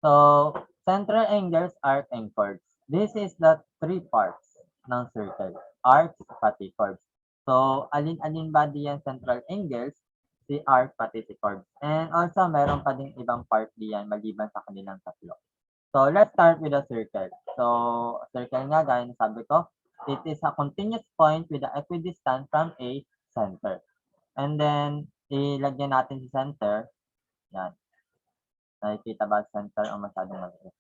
So, central angles, arc, and chords. This is the three parts ng circle. Arcs, pati chords. So, alin-alin ba diyan central angles? Si arc, pati si chords. And also, meron pa ding ibang part diyan maliban sa kanilang tatlo. So, let's start with a circle. So, circle nga, gaya ng sabi ko, it is a continuous point with the equidistant from a center. And then, ilagyan natin si center. Yan. Nakikita ba center o masyadong maliit?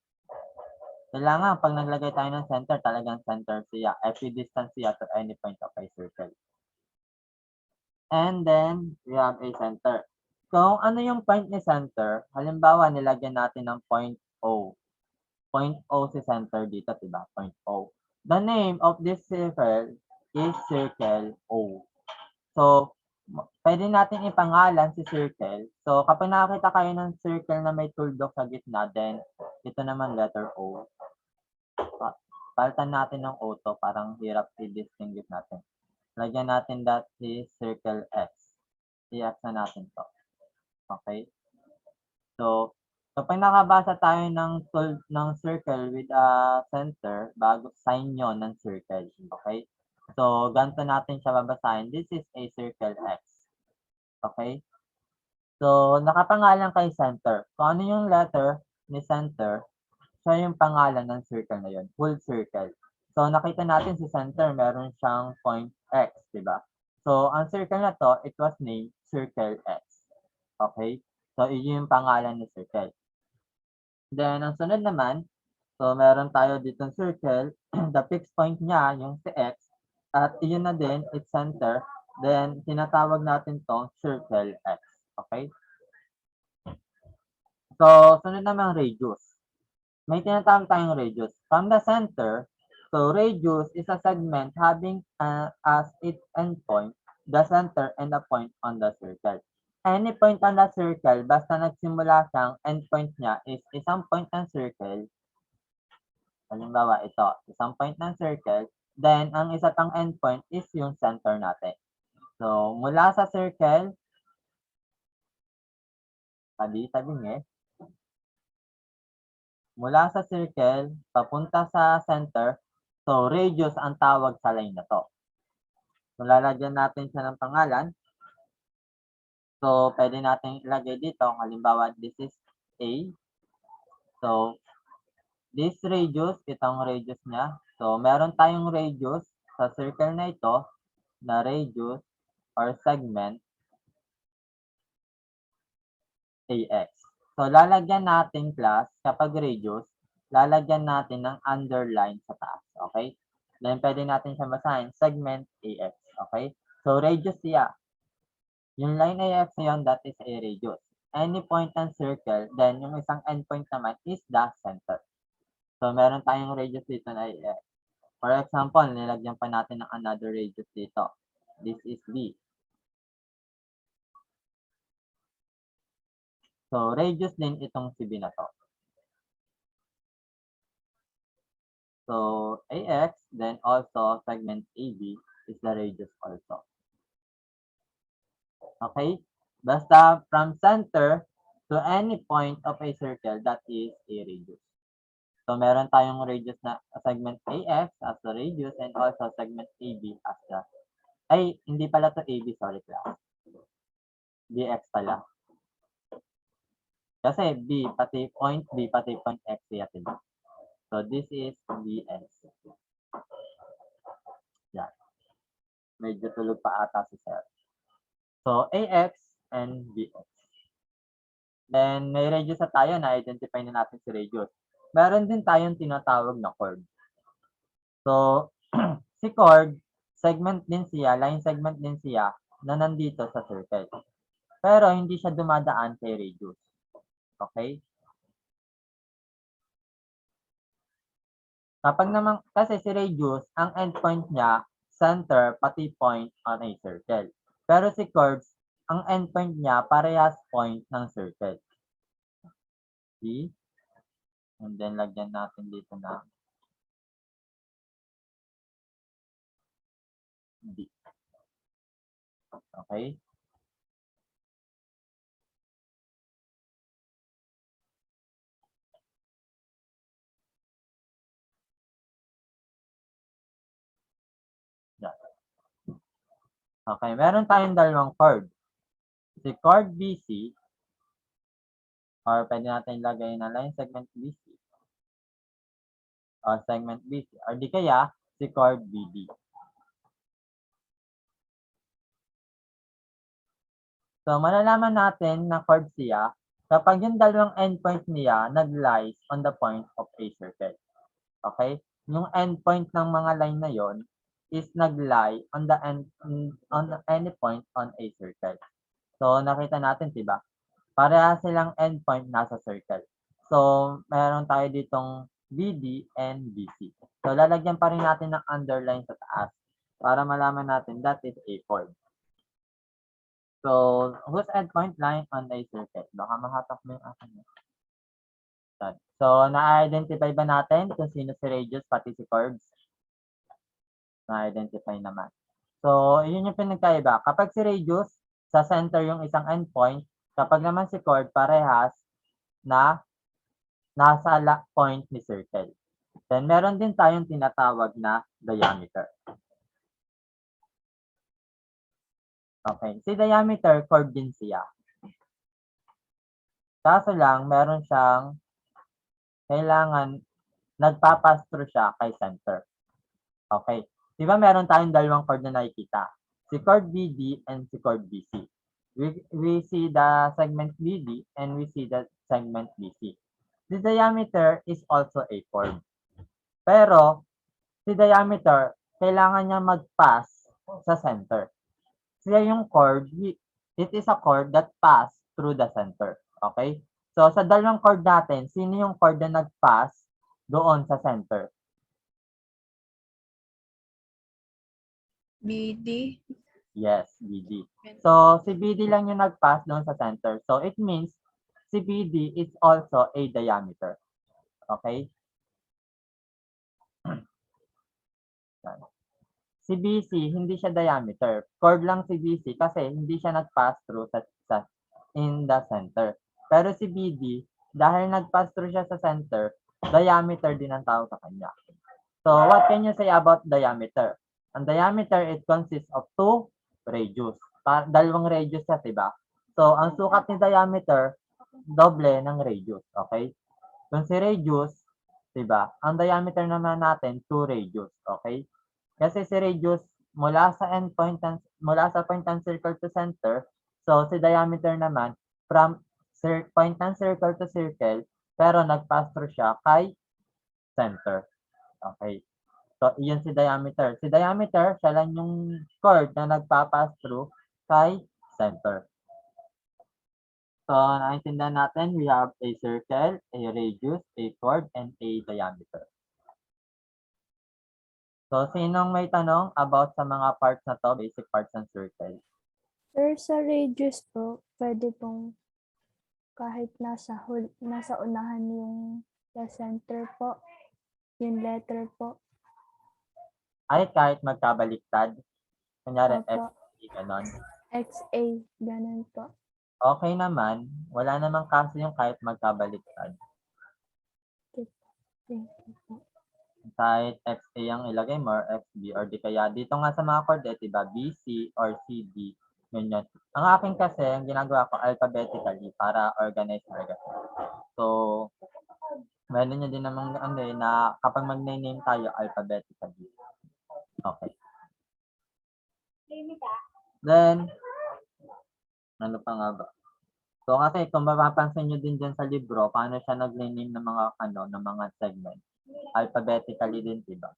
Kailangan pag naglagay tayo ng center, talagang center siya, equidistant siya to any point of a circle. And then, we have a center. So, ano yung point ni center? Halimbawa, nilagyan natin ng point O. Point O si center dito, diba? Point O. The name of this circle is circle O. So, pwede natin ipangalan si circle. So, kapag nakakita kayo ng circle na may tuldok sa gitna, then ito naman letter O. Palitan natin ng O to, parang hirap i-distinguish natin. Lagyan natin that is circle X. I-X na natin to. Okay? So, kapag nakabasa tayo ng circle with a center, bago sign yon ng circle. Okay? So, ganito natin siya babasahin. This is a circle X. Okay? So, nakapangalan kay center. Kung ano yung letter ni center, siya yung pangalan ng circle na yun. Full circle. So, nakita natin si center, meron siyang point X, di ba? So, ang circle na to, it was named Circle X. Okay? So, yun yung pangalan ni circle. Then, ang sunod naman, so meron tayo ditong circle. The fixed point niya, yung si X. At yun na din, its center. Then, tinatawag natin to circle X. Okay? So, sunod naman radius. May tinatawag tayong radius. From the center, so radius is a segment having as its endpoint the center and a point on the circle. Any point on the circle, basta nagsimula siyang endpoint niya is isang point ng circle. Halimbawa, ito, isang point ng circle. Then, ang isa pang endpoint is yung center natin. So, mula sa circle, sabi mula sa circle, papunta sa center, so radius ang tawag sa line na to. So, lalagyan natin siya ng pangalan. So, pwede natin ilagay dito. Halimbawa, this is A. So, this radius, itong radius niya. So, meron tayong radius sa circle na ito na radius or segment AX. So, lalagyan natin class, kapag radius, lalagyan natin ng underline sa taas. Okay? Then, pwede natin siya basahin, segment AX. Okay? So, radius siya. Yung line AX na yun, that is a radius. Any point ng circle, then yung isang endpoint naman is the center. So, meron tayong radius dito na AX. For example, nilagyan pa natin ng another radius dito. This is B. So, radius din itong si B na to. So, AX, then also segment AB is the radius also. Okay? Basta from center to any point of a circle, that is a radius. So, meron tayong radius na segment AX as the radius and also segment AB as the, hindi pala to AB, sorry class. BX pala. Kasi pati point X natin. So, this is BX. Yan. Medyo tulog pa ata si sir. So, AX and BX. Then, may radius na tayo, na-identify na natin si radius. Meron din tayong tinatawag na chord. So, si chord, segment din siya, line segment din siya, na nandito sa circle. Pero, hindi siya dumadaan kay radius. Okay? Kapag naman, kasi si radius, ang endpoint niya, center, pati point on a circle. Pero si chords, ang endpoint niya, parehas point ng circle. See? And then, lagyan natin dito na D. Okay? Okay, meron tayong dalawang chord. Si chord BC, or pwede natin ilagay na line segment BC, or segment BC, or di kaya si chord BD. So, malalaman natin na chord siya kapag yung dalawang endpoint niya nag-lies on the point of a circle. Okay? Yung endpoint ng mga line na yon is nag-lie on the any point on a circle. So, nakita natin, diba? Pareha silang endpoint nasa circle. So, meron tayo ditong BD and BC. So, lalagyan pa rin natin ng underline sa taas para malaman natin that is a chord. So, whose endpoint line on a circle? Baka mahatak mo yung akin. So, na-identify ba natin kung sino si radius pati si chords? Na-identify naman. So, yun yung pinagkaiba. Kapag si radius, sa center yung isang endpoint. Kapag naman si chord, parehas na nasa point ni circle. Then, meron din tayong tinatawag na diameter. Okay. Si diameter, chord din siya. Kaso lang, meron siyang kailangan nagpapass through siya kay center. Okay. Di ba meron tayong dalawang chord na nakikita? Si chord BD and si chord BC. We see the segment BD and we see the segment BC. The diameter is also a chord. Pero, si diameter, kailangan niya mag-pass sa center. Siya yung chord, it is a chord that pass through the center. Okay? So, sa dalawang chord natin, sino yung chord na nag-pass doon sa center? BD. Yes, BD. So, si BD lang yung nag-pass doon sa center. So, it means si BD is also a diameter. Okay? Si BC, hindi siya diameter. Chord lang si BC kasi hindi siya nag-pass through in the center. Pero si BD, dahil nag-pass through siya sa center, diameter din ang tawag sa kanya. So, what can you say about diameter? Ang diameter, it consists of two radius. Dalawang radius siya, diba? So, ang sukat ni diameter, doble ng radius. Okay? Kung si radius, diba? Ang diameter naman natin, 2 radius. Okay? Kasi si radius, mula sa point ng circle to center, so si diameter naman, from point ng circle to circle, pero nag-pass through siya kay center. Okay. So, iyon si diameter. Si diameter, siya lang yung chord na nagpa-pass through kay center. So, naintindihan natin, we have a circle, a radius, a chord, and a diameter. So, sinong may tanong about sa mga parts na to, basic parts ng circle? Sir, sa radius po, pwede pong kahit nasa unahan yung sa center po, yung letter po. Ay, kahit magkabaliktad. Kunyari, Opo. XA, ganon. XA, ganun po. Okay naman. Wala namang kaso yung kahit magkabaliktad. Thank you po. Kahit XA ang ilagay mo or XB or di kaya dito nga sa mga chord, diba, BC or CD, ganyan. Ang akin kasi, ang ginagawa ko alphabetically para organize na agad. So, meron nyo din namang na kapag mag-name tayo alphabetically. Okay. Then, ano pa nga ba? So, kasi kung mapapansin nyo din dyan sa libro, paano siya nag-name ng mga, ng mga segment. Alphabetically din, diba?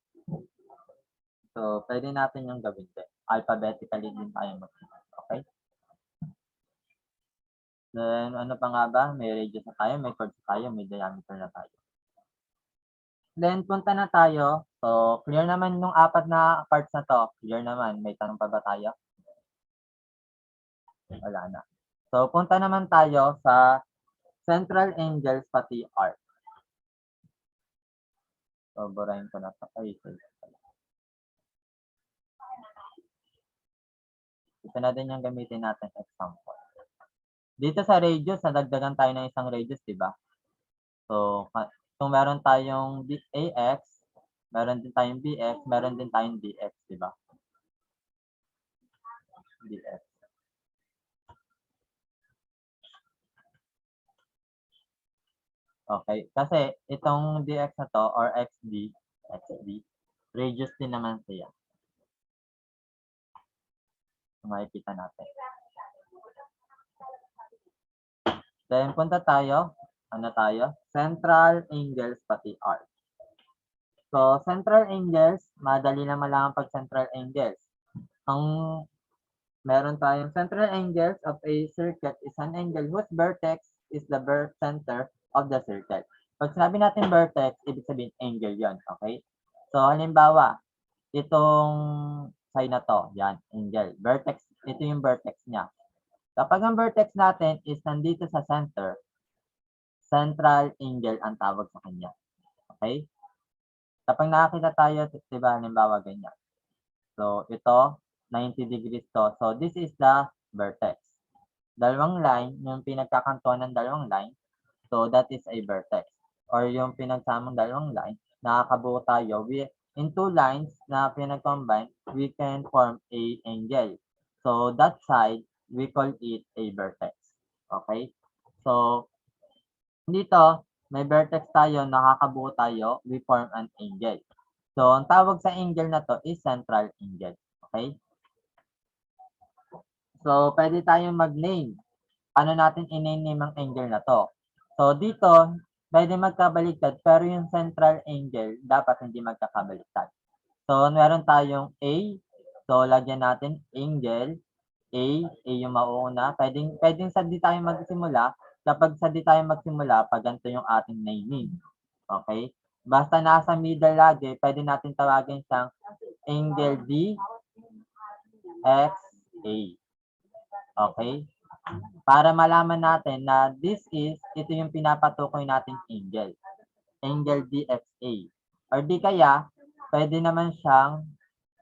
So, pwede natin yung gawin din. Alphabetically din tayo mag-name. Okay? Then, ano pa nga ba? May radius na tayo, may chords na tayo, may diameter na tayo. Then, punta na tayo. So, clear naman yung apat na parts na to. Clear naman. May tanong pa ba tayo? Wala na. So, punta naman tayo sa central angles pati arc. So, burahin ko na ito. Ito na din yung gamitin natin example. Dito sa radius, nadagdagan tayo ng isang radius, di ba? So, kung meron tayong AX, meron din tayong BX, meron din tayong DX, di ba? dx. Okay, kasi itong dx na to or xd, radius din naman siya. Makikita natin. Then, punta tayo. Ano tayo? Central angles pati arc. So, central angles, madali na malaman pag central angles. Ang meron tayong central angles of a circle is an angle whose vertex is the center of the circle. Pag sinabi natin vertex, ibig sabihin angle yon, okay? So, halimbawa, itong side na to, yan, angle. Vertex, ito yung vertex niya. Kapag ang vertex natin is nandito sa center, central angle ang tawag sa kanya. Okay? Kapag nakakita tayo, diba, halimbawa ganyan. So, ito, 90 degrees to. So, this is the vertex. Dalawang line, yung pinagkakantuan ng dalawang line, so that is a vertex. Or yung pinagsamang dalawang line, nakakabuo tayo. In two lines na pinag-combine, we can form a angle. So, that side, we call it a vertex. Okay? So, dito, may vertex tayo, nakakabuo tayo, we form an angle. So, ang tawag sa angle na to is central angle. Okay? So, pwede tayong mag-name. Paano natin i-name ang angle na to? So, dito, pwede magkabaliktad, pero yung central angle, dapat hindi magkakabaliktad. So, meron tayong A. So, lagyan natin angle. A yung mauuna. Pwedeng sa di tayo magsimula. Kapag sa di tayo magsimula, pag ganito yung ating naming. Okay? Basta nasa middle lagi, pwede natin tawagin siyang angle D, X, A. Okay? Para malaman natin na ito yung pinapatukoy nating angle. Angle DXA. Or di kaya, pwede naman siyang,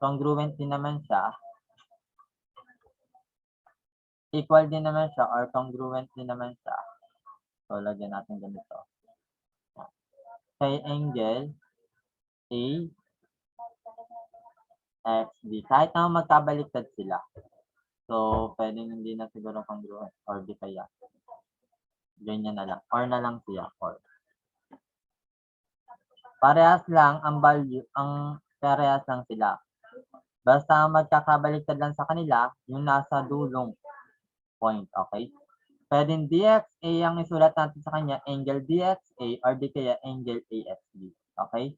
congruent din naman siya, equal din naman siya, or congruent din naman siya. So, lagyan natin ganito. Kay angle A, XD. Kahit naman magkabaliktad sila. So, pwedeng hindi na siguro congruent, or di kaya. Ganyan na lang. Or na lang siya. Or. Parehas lang ang value, parehas lang sila. Basta ang magkakabaliktad lang sa kanila, yung nasa dulong point, okay? Pwedeng DXA ang isulat natin sa kanya, angle DXA or di kaya angle AXB, okay?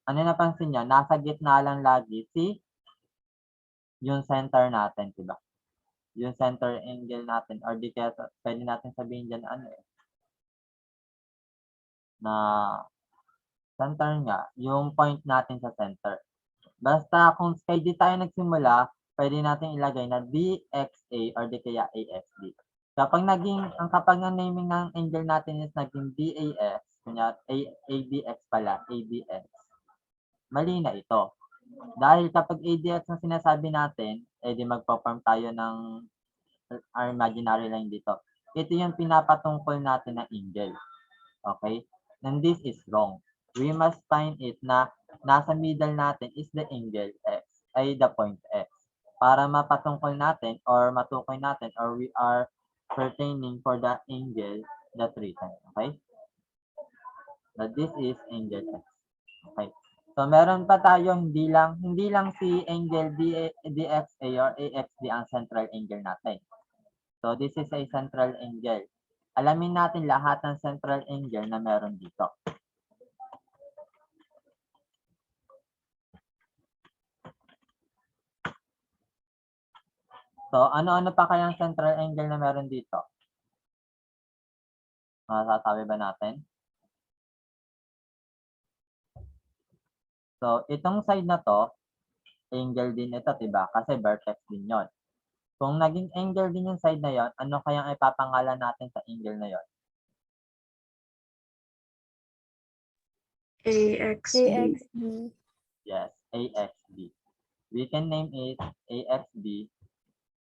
Ano napansin niya? Nasa gitna lang lagi yung center natin, diba? Yung center angle natin or di kaya pwede natin sabihin dyan na center nga, yung point natin sa center. Basta kung kay di tayo nagsimula, pwede natin ilagay na DXA or di kaya AXB. Kapag ang naming ng angle natin is naging DAX, kunya ADX pala, ADX, mali na ito. Dahil kapag ADX ang sinasabi natin, di magpa-form tayo ng our imaginary line dito. Ito yung pinapatungkol natin na angle. Okay? And this is wrong. We must find it na nasa middle natin is the angle X, ay the point X. Para mapatungkol natin or matukoy natin or we are pertaining for the angle that written. Okay? That this is angle X. Okay. So meron pa tayo hindi lang si angle DXA or AXD ang central angle natin. So this is a central angle. Alamin natin lahat ng central angle na meron dito. So, ano-ano pa kayang central angle na meron dito? Masasabi ba natin? So, itong side na to, angle din ito, diba? Kasi vertex din yon. Kung naging angle din yung side na yon, ano kayang ipapangalan natin sa angle na yon? AXB. Yes, AXB. We can name it AXB.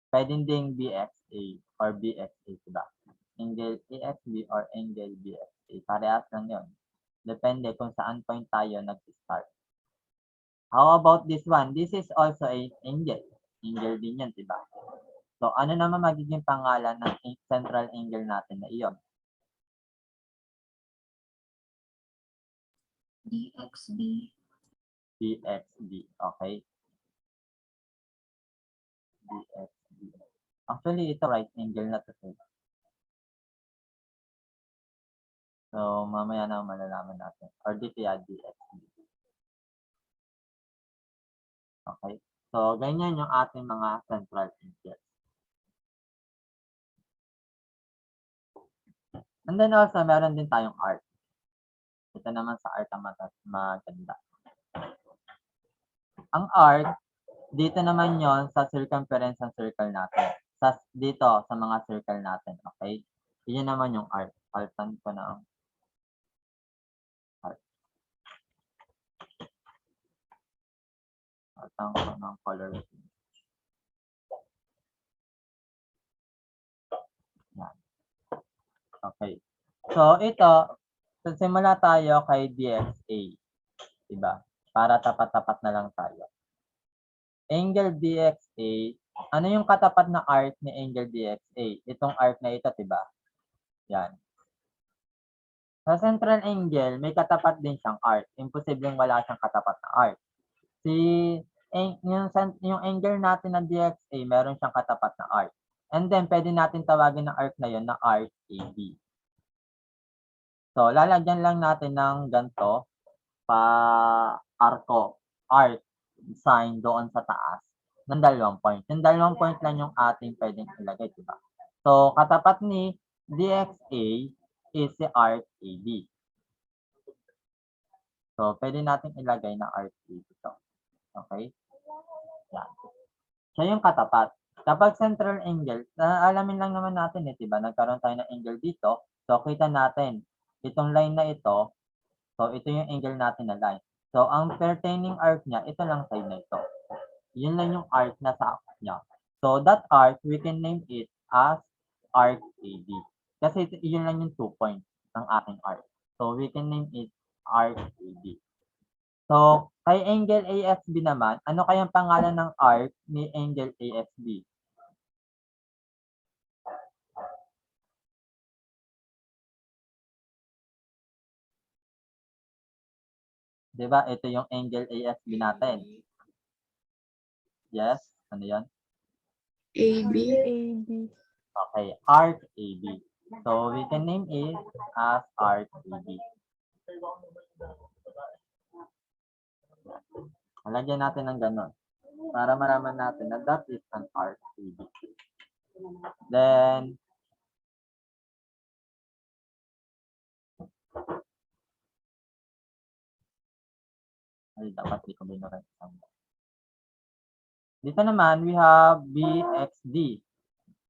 Pwedeng ding BXA or BXA, diba? Angle AXB or angle BXA. Parehas lang yon. Depende kung saan point tayo nag-start. How about this one? This is also a angle. Angle din yan, diba? So, ano naman magiging pangalan ng central angle natin na iyon? DXB. DXB. Okay? DXB. Actually, ito right angle na to. So, mamaya na malalaman natin. Or di kaya DXB. Okay? So, ganyan yung ating mga central angles. And then also, meron din tayong arc. Ito naman sa arc ang maganda. Ang arc, dito naman yon sa circumference ng circle natin. Dito, sa mga circle natin. Okay? Yun naman yung arc. Altan ko na ang arc. Altan ko ng color. Yan. Okay. So, ito, simula tayo kay DXA. Diba? Para tapat-tapat na lang tayo. Angle DXA, ano yung katapat na arc ni angle DXA? Itong arc na ito, diba? Yan. Sa central angle, may katapat din siyang arc. Imposibleng wala siyang katapat na arc. Yung angle natin ng DXA, meron siyang katapat na arc. And then, pwede natin tawagin ng arc na yun na arc AB. So, lalagyan lang natin ng ganito arc sign doon sa taas ng 2 point. Yung 2 point lang yung ating pwedeng ilagay, diba? So, katapat ni DXA is si arc AB. So, pwede natin ilagay na arc AB ito. Okay? Yan. So, yung katapat. Kapag central angle, alamin lang naman natin diba? Nagkaroon tayo ng angle dito. So, kita natin, itong line na ito, so ito yung angle natin na line. So, ang pertaining arc niya, ito lang side na ito. Yun lang yung arc na sa niya. So, that arc, we can name it as arc AB. Kasi yun lang yung 2 points ng ating arc. So, we can name it arc AB. So, kay angle ASB naman, ano kayang pangalan ng arc ni angle ASB? Diba? Ito yung angle ASB natin. Yes? Ano yan? AB. AB. Okay, arc AB. So, we can name it as arc AB. Lagyan natin ng ganon. Para malaman natin na that is an arc AB. Then, ay, dapat di ko binura. Dito naman, we have BXD.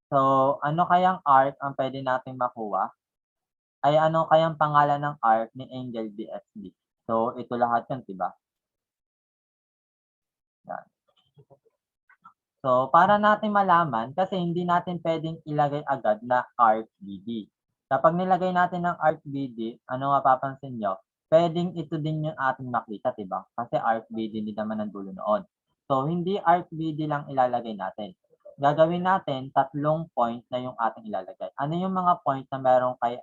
So, ano kayang arc ang pwede natin makuha? Ay, ano kayang pangalan ng arc ni angle BXD? So, ito lahat yun, diba? Yan. So, para natin malaman, kasi hindi natin pwedeng ilagay agad na arc BD. Kapag nilagay natin ng arc BD, ano mapapansin nyo? Pwedeng ito din yung ating makita, diba? Kasi arc BD din naman ang dulo noon. So, hindi arc BD lang ilalagay natin. Gagawin natin 3 point na yung ating ilalagay. Ano yung mga point na meron kay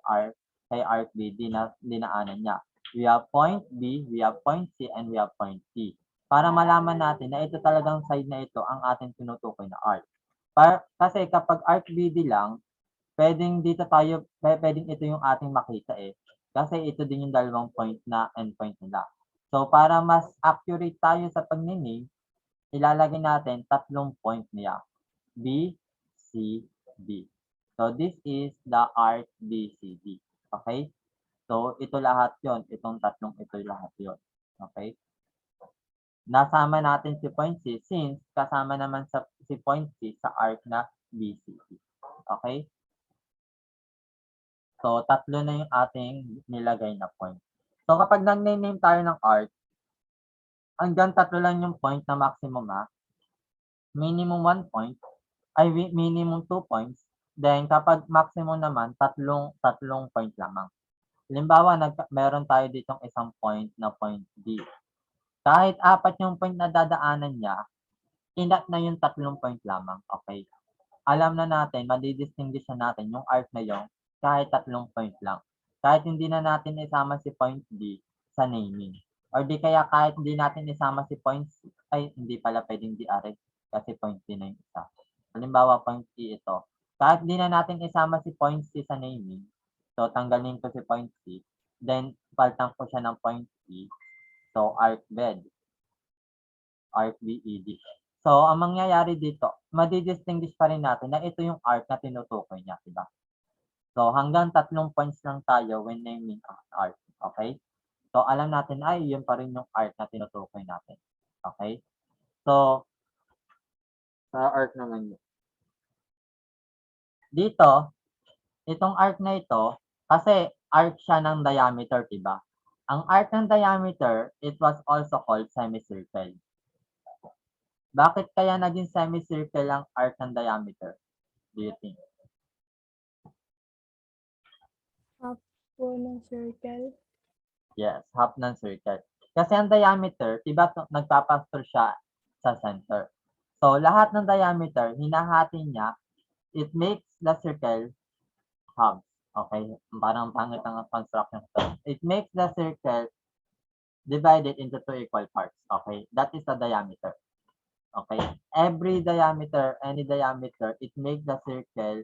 arc BD na dinaanan niya? We have point B, we have point C, and we have point D. Para malaman natin na ito talagang side na ito ang ating tinutukoy na arc. Kasi kapag arc BD lang, pwedeng ito yung ating makita Kasi ito din yung 2 point na endpoint nila. So, para mas accurate tayo sa pagniname, ilalagay natin 3 point niya. B, C, D. So, this is the arc BCD. Okay? So, ito lahat yon. Itong tatlong ito lahat yon. Okay? Nasama natin si point C since kasama naman si point C sa arc na BCD. Okay? So, 3 na yung ating nilagay na point. So, kapag nag-name tayo ng arc, hanggang 3 lang yung point na maximum minimum 1 point, ay minimum 2 points. Then, kapag maximum naman, tatlong point lamang. Halimbawa, meron tayo ditong isang point na point D. Kahit 4 yung point na dadaanan niya, inat na yung 3 point lamang. Okay? alam na natin, madidistinguish na natin yung arc na yun kahit 3 point lang. Kahit hindi na natin isama si point B sa naming. Or di kaya kahit hindi natin isama si point C, ay hindi pala pwedeng di-array kasi point C na yung isa. Halimbawa, point E ito. Kahit hindi na natin isama si point C sa naming, so tanggalin ko si point C, then paltang ko siya ng point E, so arc bed, arc BED. So, ang mangyayari dito, madidistinguish pa rin natin na ito yung arc na tinutukoy niya, diba? So, hanggang 3 points lang tayo when naming ang arc, okay? So, alam natin ay yun pa rin yung arc na tinutukoy natin, okay? So, sa arc naman yun. Dito, itong arc na ito, kasi arc siya ng diameter, diba? Ang arc ng diameter, it was also called semicircle. Bakit kaya naging semicircle ang arc ng diameter? Do you think? Half po ng circle. Yes, half ng circle. Kasi ang diameter, diba nagpapastor siya sa center. So, lahat ng diameter, hinahati niya, it makes the circle halves. Okay? Parang pangit ang construction. It makes the circle divided into 2 equal parts. Okay? That is the diameter. Okay? Every diameter, any diameter, it makes the circle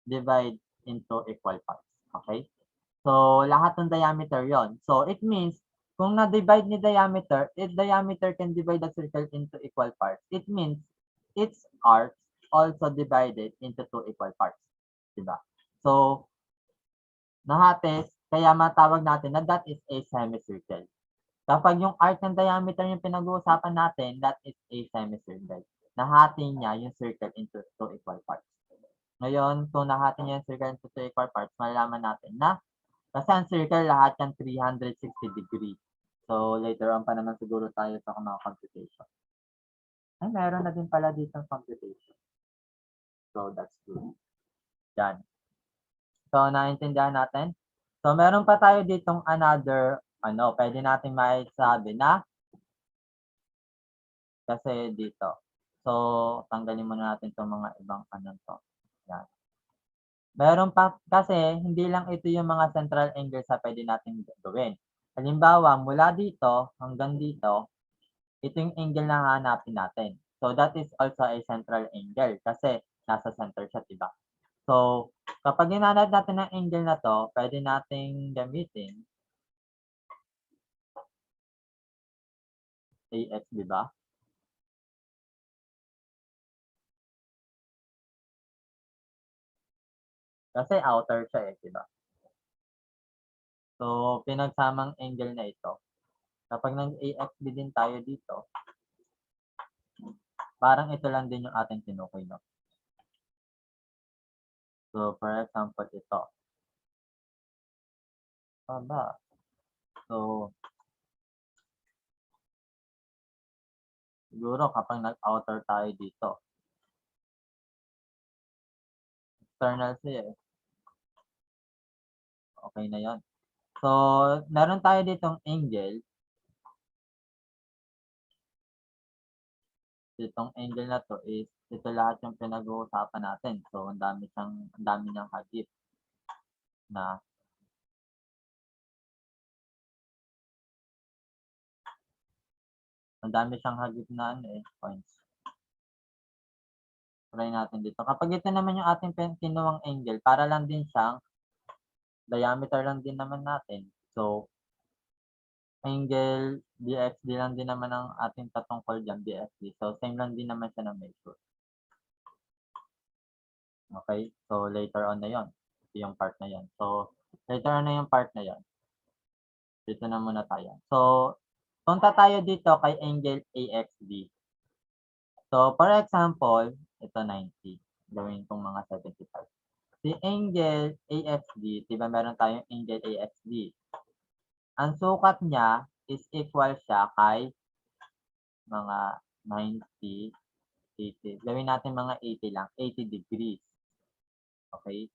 divide into equal parts. Okay? So, lahat ng diameter yon. So, it means, kung na-divide ni diameter, if diameter can divide the circle into equal parts, it means its arcs also divided into 2 equal parts. Diba? So, nahates, kaya matawag natin na that is a semicircle. Kapag yung arc ng diameter yung pinag-uusapan natin, that is a semicircle. Nahati niya yung circle into 2 equal parts. Ngayon, kung nahati niya yung circle into 2 equal parts, malalaman natin na kasi ang circle lahat yan 360 degrees. So, later on pa naman siguro tayo sa mga computation. Ay, meron na din pala dito ang computation. So, that's good. Yan. So, naintindihan natin? So, meron pa tayo ditong another, pwede natin maisabi na kasi dito. So, tanggalin muna natin itong mga ibang to. Yan. Meron pa, kasi hindi lang ito yung mga central angles na pwede natin gawin. Halimbawa, mula dito hanggang dito, ito yung angle na hahanapin natin. So, that is also a central angle kasi nasa center siya, diba? So, kapag hinanap natin ang angle na to, pwede nating gamitin AX, diba? Kasi outer siya diba? So, pinagsamang angle na ito. Kapag nag-AXB din tayo dito, parang ito lang din yung ating tinukoy, no? So, for example, ito. Aba. So, siguro kapag nag-outer tayo dito, external siya Okay na yon. So, meron tayo ditong angle. Itong angle na to is, ito lahat yung pinag-uusapan natin. So, ang dami niyang hagip na ang dami siyang hagip na points. Try natin dito. Kapag ito naman yung ating kinuwang angle, para lang din siyang diameter lang din naman natin. So, angle BXD lang din naman ang ating tatungkol dyan, BXD. So, same lang din naman siya ng measure. Okay? So, later on na yon. Ito yung part na yon. So, later on na yung part na yon. Dito na muna tayo. So, punta tayo dito kay angle AXD. So, for example, ito 90. Gawin kong mga 75. Si angle AXD, diba meron tayong angle AXD. Ang sukat niya is equal siya kay mga 90, 80. Gawin natin mga 80 lang, 80 degrees. Okay?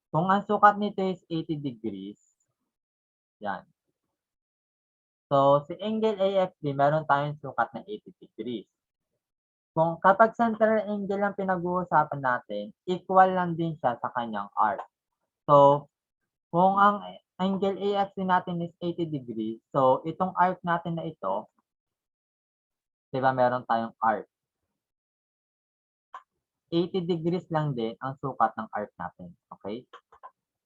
Kung ang sukat nito is 80 degrees, yan. So, si angle AXD, meron tayong sukat na 80 degrees. kung kapag central angle ang pinag-uusapan natin, equal lang din siya sa kanyang arc. So, kung ang angle AX natin is 80 degrees, so itong arc natin na ito, di ba meron tayong arc. 80 degrees lang din ang sukat ng arc natin. Okay?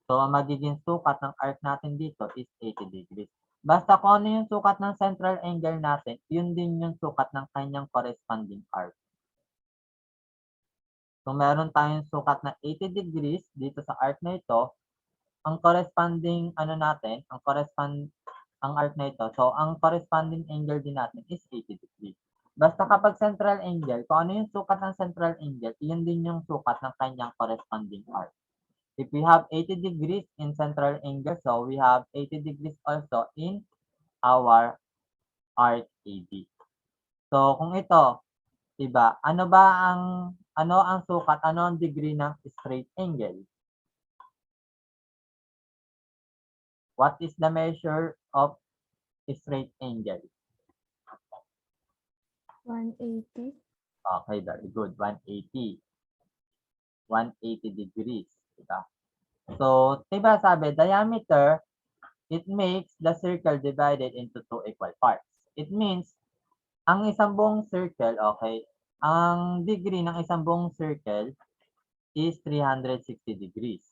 So, ang magiging sukat ng arc natin dito is 80 degrees. Basta kung ano yung sukat ng central angle natin, yun din yung sukat ng kanyang corresponding arc. So, meron tayong sukat na 80 degrees dito sa arc na ito. Ang corresponding natin, ang arc na ito. So, ang corresponding angle din natin is 80 degrees. Basta kapag central angle, kung ano yung sukat ng central angle, yun din yung sukat ng kanyang corresponding arc. If we have 80 degrees in central angle, so we have 80 degrees also in our arc AB. So, kung ito, diba, ano ang sukat, ano ang degree ng straight angle? What is the measure of straight angle? 180. Okay, very good. 180. 180 degrees. Diba? So, diba sabi, diameter, it makes the circle divided into two equal parts. It means, ang isang buong circle, okay, ang degree ng isang buong circle is 360 degrees.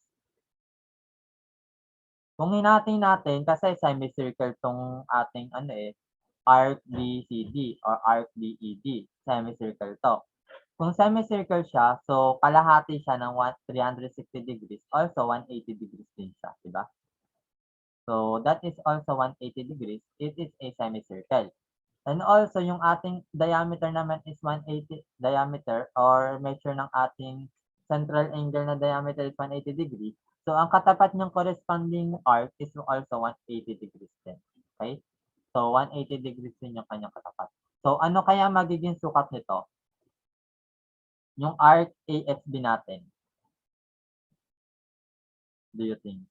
Kung hinati natin, kasi semicircle tong ating arc BCD or arc BED. Semicircle to. Kung semicircle siya, so kalahati siya ng 360 degrees. Also, 180 degrees din siya. Diba? So, that is also 180 degrees. It is a semicircle. And also, yung ating diameter naman is 180 diameter or measure ng ating central angle na diameter is 180 degrees. So, ang katapat niyang corresponding arc is also 180 degrees din. Okay? So, 180 degrees din yung kanyang katapat. So, ano kaya magiging sukat nito? Yung arc AXB natin. Do you think?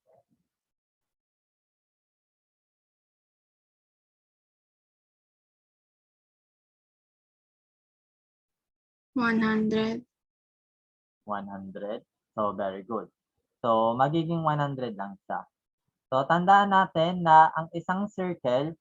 $100. 100. So, very good. So, magiging 100 lang siya. So, tandaan natin na ang isang circle,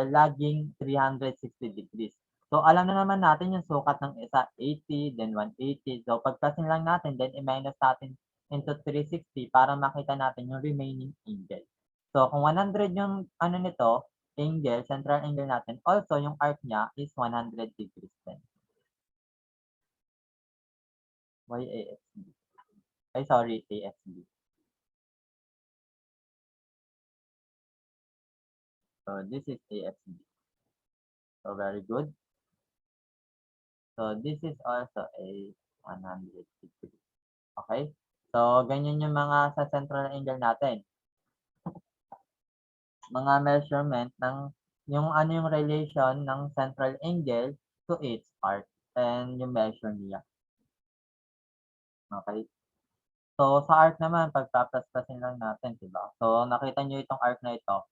laging 360 degrees. So, alam na naman natin yung sukat ng isa, 80, then 180. So, pagkasin lang natin, then i-minus natin into 360 para makita natin yung remaining angle. So, kung 100 yung nito, angle, central angle natin, also yung arc niya is 100 degrees din. Why AXB? Ay, sorry, AXB. So, this is AXB. So, very good. So, this is also a 100 degrees. Okay? So, ganyan yung mga sa central angle natin. Mga measurement ng yung relation ng central angle to its arc and yung measure niya. Okay? So, sa arc naman, pagpaplaslasin lang natin, diba? So, nakita nyo itong arc na ito.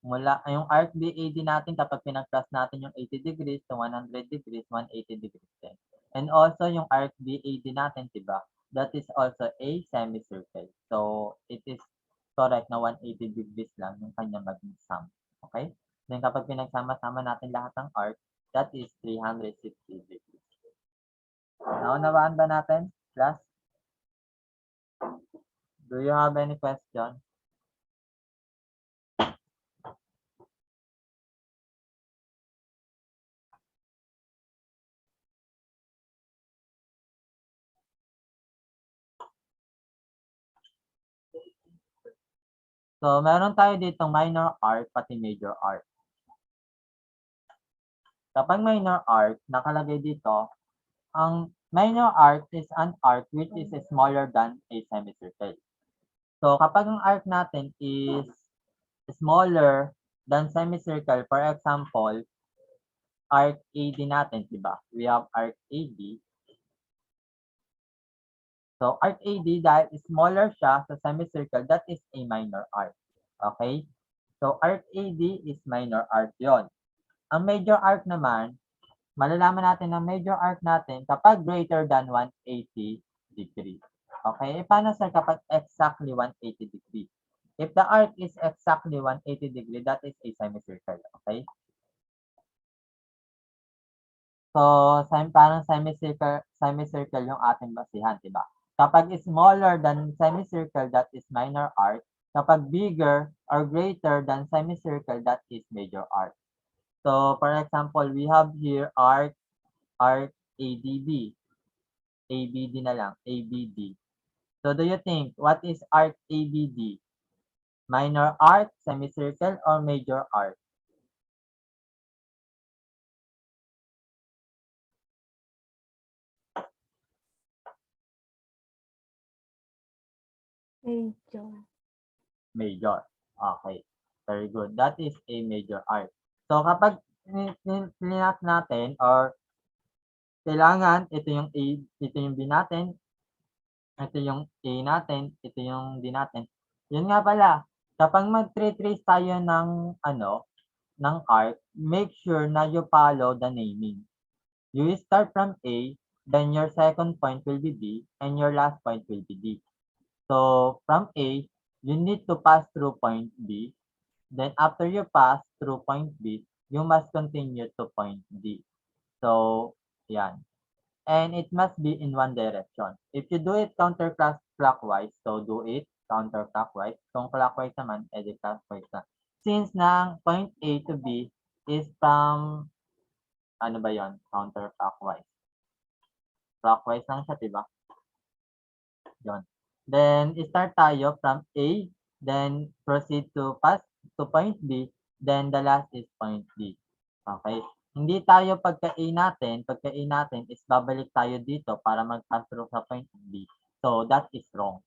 Yung arc BAD natin, kapag pinag-plus natin yung 80 degrees to 100 degrees, 180 degrees din. And also, yung arc BAD natin, diba? That is also a semicircle. So, it is correct na 180 degrees lang yung kanya maging sum. Okay? Then, kapag pinagsama-sama natin lahat ng arc, that is 360 degrees. Naunawaan ba natin, class? Do you have any question? So, meron tayo ditong minor arc pati major arc. Kapag minor arc, nakalagay dito, ang minor arc is an arc which is smaller than a semicircle. So, kapag ang arc natin is smaller than semicircle, for example, arc AD natin, diba? We have arc AD. So, arc AD, dahil smaller siya sa semicircle, that is a minor arc. Okay? So, arc AD is minor arc yon. Ang major arc naman, malalaman natin ang major arc natin kapag greater than 180 degree. Okay? Paano sir kapag exactly 180 degree? If the arc is exactly 180 degree, that is a semicircle. Okay? So, parang semicircle yung ating basihan, di ba? Kapag smaller than semicircle, that is minor arc. Kapag bigger or greater than semicircle, that is major arc. So, for example, we have here arc ADB. ABD na lang, ABD. So, do you think, what is arc ABD? Minor arc, semicircle, or major arc? Major. Major. Okay. Very good. That is a major arc. So, kapag ninak natin or kailangan ito yung A, ito yung B natin, ito yung A natin, ito yung D natin. Yun nga pala, kapag mag-trace tayo ng ng arc, make sure na you follow the naming. You start from A, then your second point will be B, and your last point will be D. So, from A, you need to pass through point B. Then, after you pass through point B, you must continue to point D. So, yan. And it must be in one direction. If you do it counterclockwise, so do it counterclockwise. Kung clockwise naman, edi clockwise na. Since ng point A to B is from, ano ba yon? Counterclockwise. Clockwise lang siya, diba? Yon. Then, start tayo from A, then proceed to pass to point B, then the last is point D. Okay? Hindi tayo pagka-A natin is babalik tayo dito para mag-pass through sa point B. So, that is wrong.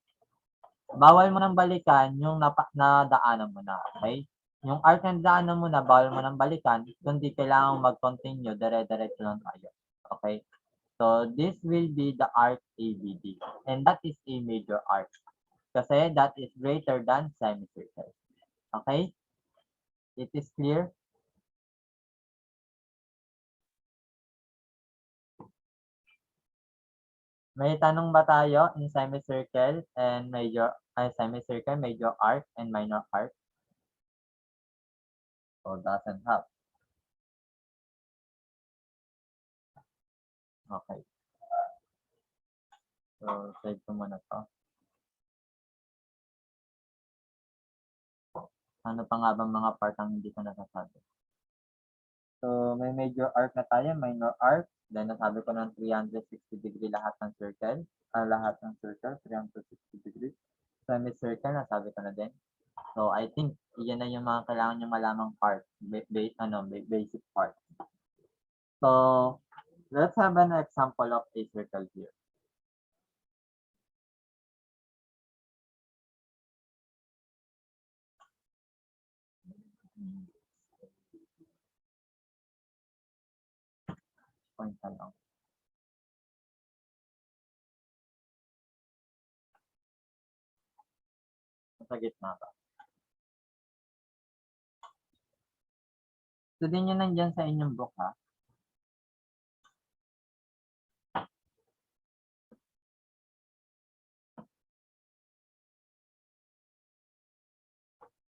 Bawal mo nang balikan yung nadaanan mo na. Okay? Yung arc na nadaanan mo na, bawal mo nang balikan, kundi kailangan mag-continue, dire-diretso lang tayo. Okay? So, this will be the arc ABD. And that is a major arc. Kasi that is greater than semicircle. Okay? It is clear? May tanong ba tayo in semicircle and semicircle, major arc, and minor arc? So, doesn't have. Okay. So, save ko muna to. Ano pa nga bang mga part ang hindi ko nasasabi? So, may major arc na tayo, minor arc. Then, nasabi ko ng 360 degree lahat ng circle. Lahat ng circle, 360 degree. Semicircle, nasabi ko na din. So, I think, yan na yung mga kailangan nyo malamang part. Basic part. So, let's have an example of a circle here. Point na lang. Sa gitna ba? So, din yun nandyan sa inyong book, ha?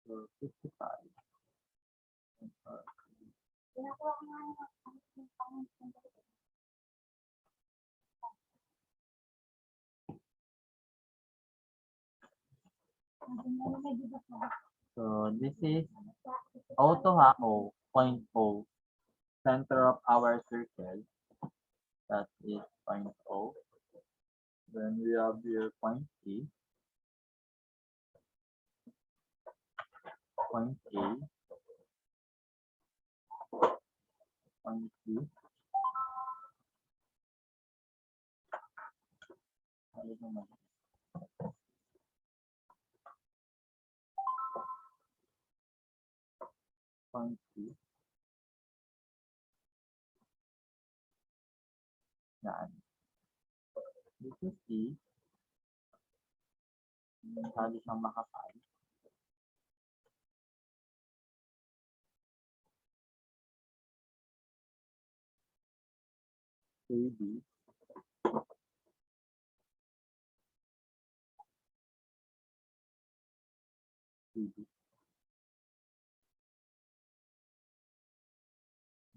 So, 55. So, this is O to ha, O, point O. Center of our circle. That is point O. Then we have here point E. Point A. Point B. Ano naman? Point C. Yan. This is E. Masyado siyang makapal. AB. AB.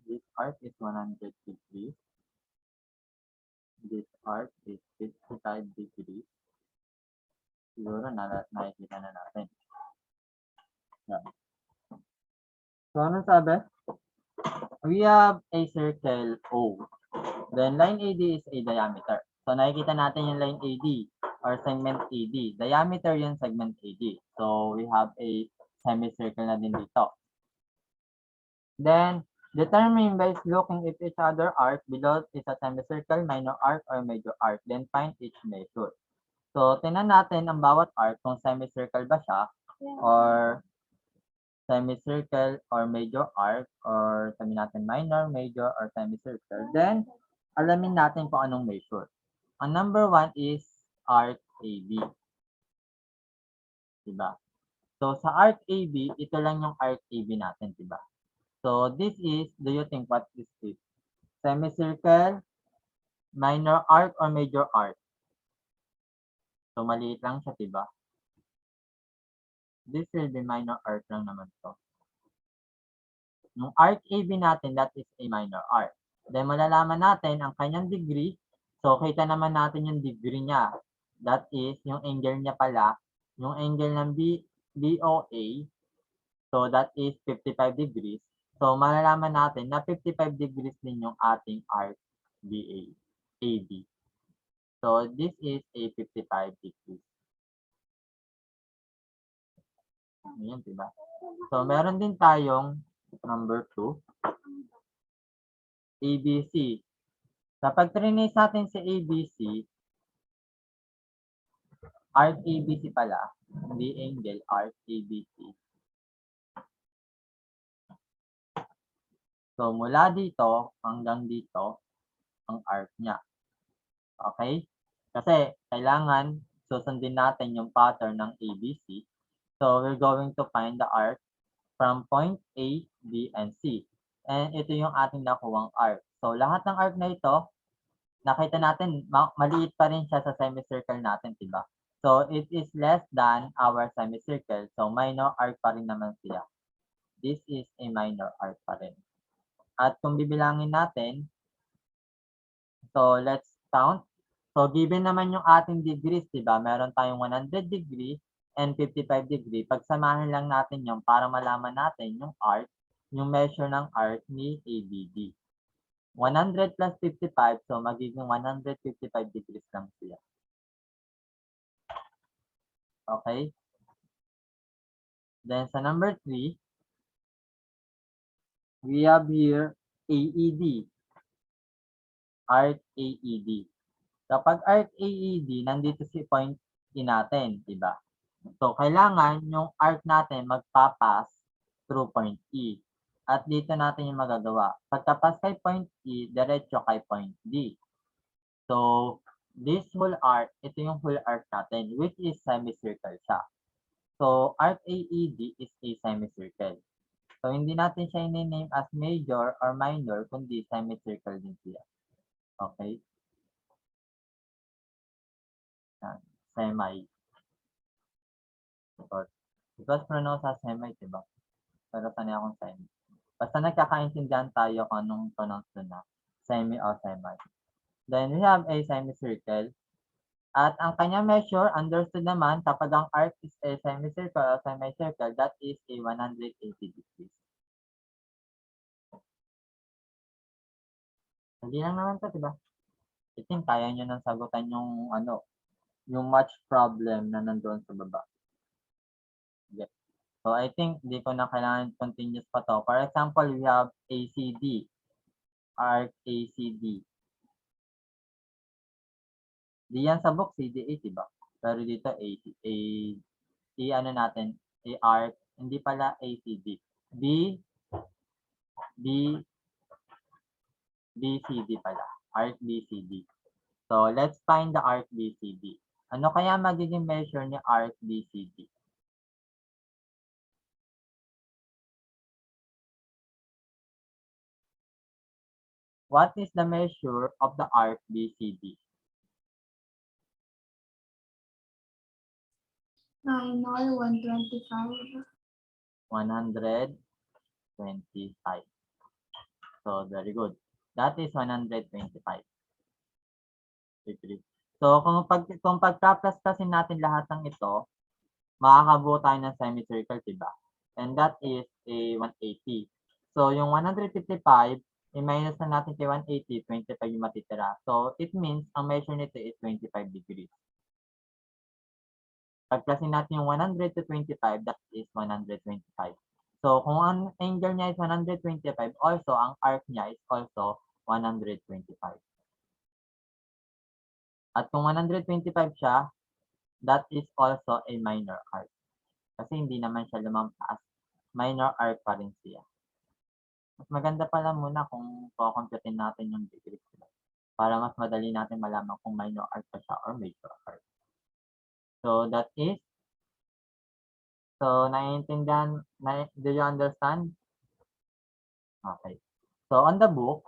This arc is 100 degrees. This arc is 55 degrees. Siguro nakikita na natin. Yan. So, ano sabi? We have a circle O. Then, line AD is a diameter. So, nakikita natin yung line AD or segment AD. Diameter yung segment AD. So, we have a semicircle na din dito. Then, determine by looking if each other arc below is a semicircle, minor arc, or major arc. Then, find each measure. So, tingnan natin ang bawat arc kung semicircle ba siya or semicircle or major arc or sabihin natin minor, major, or semicircle. Then, alamin natin kung anong measure. Ang number 1 is arc AB. Diba? So, sa arc AB, ito lang yung arc AB natin, diba? So, this is, do you think what is this? Semicircle, minor arc, or major arc? So, maliit lang siya, diba? This will be minor arc lang naman to. Yung arc AB natin, that is a minor arc. Then, malalaman natin ang kanyang degree. So, kita naman natin yung degree niya. That is, yung angle niya pala, yung angle ng BOA. So, that is 55 degrees. So, malalaman natin na 55 degrees din yung ating arc AB. So, this is a 55 degrees. Ayan, diba? So, meron din tayong number 2. ABC. Kapag trinase natin si ABC, arc ABC pala, hindi angle, arc ABC. So, mula dito hanggang dito, ang arc niya. Okay? Kasi, kailangan susundin natin yung pattern ng ABC. So, we're going to find the arc from point A, B, and C. And ito yung ating nakuwang arc. So, lahat ng arc na ito, nakita natin, maliit pa rin siya sa semicircle natin, diba? So, it is less than our semicircle. So, minor arc pa rin naman siya. This is a minor arc pa rin. At kung bibilangin natin, so, let's count. So, given naman yung ating degrees, diba? Meron tayong 100 degree and 55 degree. Pagsamahin lang natin yung para malaman natin yung arc, yung measure ng arc ni ABD. 100 plus 55, so magiging 155 degrees lang siya. Okay? Then sa number 3, we have here AED. Arc AED. Kapag arc AED, nandito si point E natin, diba? So, kailangan yung arc natin magpapass through point E. At dito natin yung magagawa. Pagkapas kay point E, diretso kay point D. So, this whole arc, ito yung whole arc natin, which is semicircle siya. So, arc AED is a semicircle. So, hindi natin siya i-name as major or minor, kundi semicircle din siya. Okay? Semi. It was pronounced as semi, diba? Pero sanay akong semi. Basta nagkakaintindihan tayo kung anong pronounce na semi o semi. Then we have a semicircle. At ang kanya measure, understood naman, kapag ang arc is a semicircle or semicircle, that is a 180 degrees. Hindi lang naman ito, diba? I think kaya nyo nang sagutan yung yung match problem na nandoon sa baba. Okay. So, I think di ko na kailangan continuous pa to. For example, we have ACD. Arc ACD. Di yan sa book, CDA, diba? Pero dito, ano natin, arc, hindi pala ACD. BCD pala. Arc BCD. So, let's find the arc BCD. Ano kaya magiging measure ni arc BCD? what is the measure of the arc BCD? Minor 125. 125. So, very good. That is 125 degrees. So, kung pagka-plus-plusin natin lahat ng ito, makakabuo tayo ng semicircle, diba? And that is a 180. So, yung 155, i-minus na natin kay 180, 25 yung matitira. So, it means, ang measure nito is 25 degrees. Pagplasin natin yung 100 to 25, that is 125. So, kung ang angle niya is 125, also, ang arc niya is also 125. At kung 125 siya, that is also a minor arc. Kasi hindi naman siya lumampas. Minor arc pa rin siya. Mas maganda pala muna kung kukumputin natin yung degrees. Para mas madali natin malaman kung minor arc pa siya or major arc. So, that is, so, naiintindihan, do you understand? Okay. So, on the book,